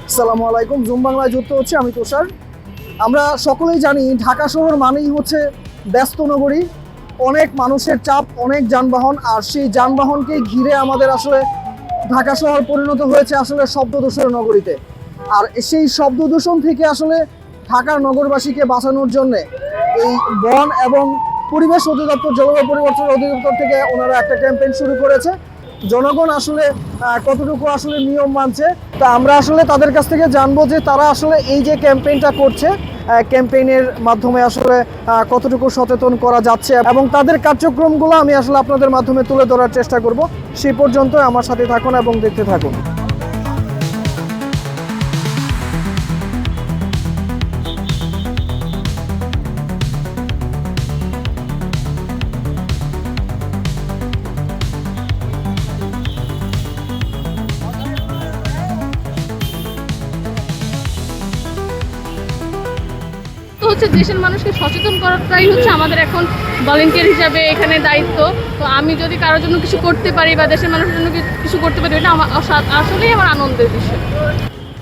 আসসালামু আলাইকুম। জুম বাংলায় যুক্ত হচ্ছে আমি তুষার। আমরা সকলেই জানি ঢাকা শহর মানেই হচ্ছে ব্যস্ত নগরী, অনেক মানুষের চাপ, অনেক যানবাহন, আর সেই যানবাহনকে ঘিরে আমাদের আসলে ঢাকা শহর পরিণত হয়েছে আসলে শব্দ দূষণের নগরীতে। আর সেই শব্দ দূষণ থেকে আসলে ঢাকার নগরবাসীকে বাঁচানোর জন্য এই বন এবং পরিবেশ অধিদপ্তর, জলবায়ু পরিবর্তন অধিদপ্তর থেকে ওনারা একটা ক্যাম্পেইন শুরু করেছে। জনগণ আসলে কতটুকু আসলে নিয়ম মানছে, তা আমরা আসলে তাদের কাছ থেকে জানবো যে তারা আসলে এই যে ক্যাম্পেইনটা করছে, ক্যাম্পেইনের মাধ্যমে আসলে কতটুকু সচেতন করা যাচ্ছে এবং তাদের কার্যক্রমগুলো আমি আসলে আপনাদের মাধ্যমে তুলে ধরার চেষ্টা করব। সেই পর্যন্ত আমার সাথে থাকুন এবং দেখতে থাকুন। হচ্ছে দেশের মানুষকে সচেতন করাটাই হচ্ছে আমাদের এখন ভলান্টিয়ার হিসাবে এখানে দায়িত্ব। তো আমি যদি কারোর জন্য কিছু করতে পারি বা দেশের মানুষের জন্য কিছু করতে পারি, এটা আমার আসলেই আমার আনন্দের বিষয়।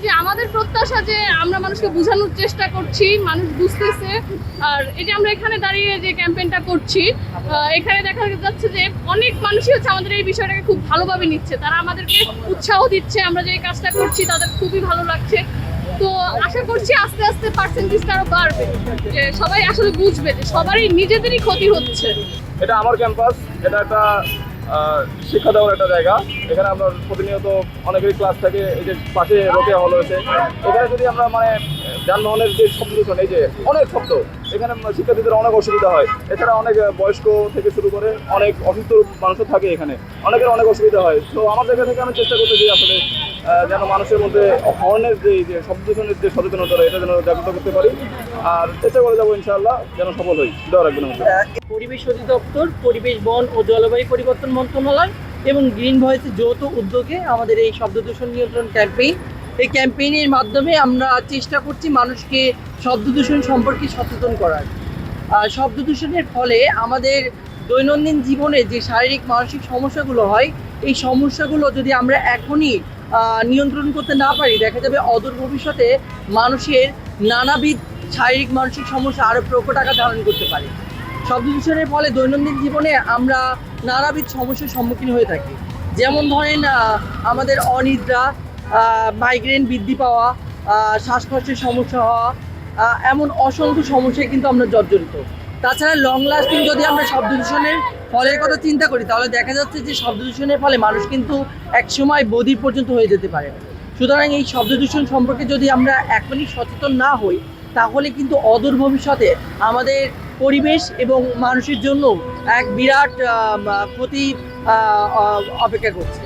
যে আমাদের প্রত্যাশা যে আমরা মানুষকে বোঝানোর চেষ্টা করছি, মানুষ বুঝতেছে। আর এই যে আমরা এখানে দাঁড়িয়ে যে ক্যাম্পেইনটা করছি, এখানে দেখা যাচ্ছে যে অনেক মানুষই হচ্ছে আমাদের এই বিষয়টাকে খুব ভালোভাবে নিচ্ছে, তারা আমাদেরকে উৎসাহ দিচ্ছে। আমরা যে এই কাজটা করছি তাদের খুবই ভালো লাগছে। তো আশা করছি আস্তে আস্তে পার্সেন্টেজটা আরো বাড়বে, যে সবাই আসলে বুঝবে যে সবারই নিজেদেরই ক্ষতি হচ্ছে। এটা আমার ক্যাম্পাস, এটা একটা শিক্ষা দেওয়ার একটা জায়গা। এখানে আমরা প্রতিনিয়ত অনেকেরই ক্লাস থাকে। এই যে পাশে রোকেয়া হল হয়েছে, এখানে যদি আমরা যানবাহনের যে শব্দ দূষণ, এই যে অনেক শব্দ, এখানে শিক্ষার্থীদের অনেক অসুবিধা হয়। এছাড়া অনেক বয়স্ক থেকে শুরু করে অনেক অসুস্থ মানুষও থাকে এখানে, অনেকের অনেক অসুবিধা হয়। তো আমার জায়গা থেকে আমি চেষ্টা করতেছি আসলে যেন মানুষের মধ্যে হর্নের যে শব্দ দূষণের যে সচেতনতা, এটা যেন জাগ্রত করতে পারি। আর চেষ্টা করে যাবো ইনশাআল্লাহ যেন সফল হই। দেওয়া রাখবেন আমাদের পরিবেশ অধিদপ্তর, পরিবেশ, বন ও জলবায়ু পরিবর্তন মন্ত্রণালয় এবং গ্রিন ভয়েসের যৌথ উদ্যোগে আমাদের এই শব্দ দূষণ নিয়ন্ত্রণ ক্যাম্পেইন। এই ক্যাম্পেইনের মাধ্যমে আমরা চেষ্টা করছি মানুষকে শব্দ দূষণ সম্পর্কে সচেতন করার। শব্দ দূষণের ফলে আমাদের দৈনন্দিন জীবনে যে শারীরিক মানসিক সমস্যাগুলো হয়, এই সমস্যাগুলো যদি আমরা এখনই নিয়ন্ত্রণ করতে না পারি, দেখা যাবে অদূর ভবিষ্যতে মানুষের নানাবিধ শারীরিক মানসিক সমস্যা আরও প্রকট আকার ধারণ করতে পারে। শব্দ দূষণের ফলে দৈনন্দিন জীবনে আমরা নানাবিধ সমস্যার সম্মুখীন হয়ে থাকি। যেমন ধরেন আমাদের অনিদ্রা, মাইগ্রেন বৃদ্ধি পাওয়া, শ্বাসকষ্টের সমস্যা হওয়া, এমন অসংখ্য সমস্যায় কিন্তু আমরা জর্জরিত। তাছাড়া লং লাস্টিং যদি আমরা শব্দ দূষণের ফলের কথা চিন্তা করি, তাহলে দেখা যাচ্ছে যে শব্দ দূষণের ফলে মানুষ কিন্তু একসময় বধির পর্যন্ত হয়ে যেতে পারে। সুতরাং এই শব্দ দূষণ সম্পর্কে যদি আমরা এখনই সচেতন না হই, তাহলে কিন্তু অদূর ভবিষ্যতে আমাদের পরিবেশ এবং মানুষের জন্য এক বিরাট ক্ষতি অপেক্ষা করছে।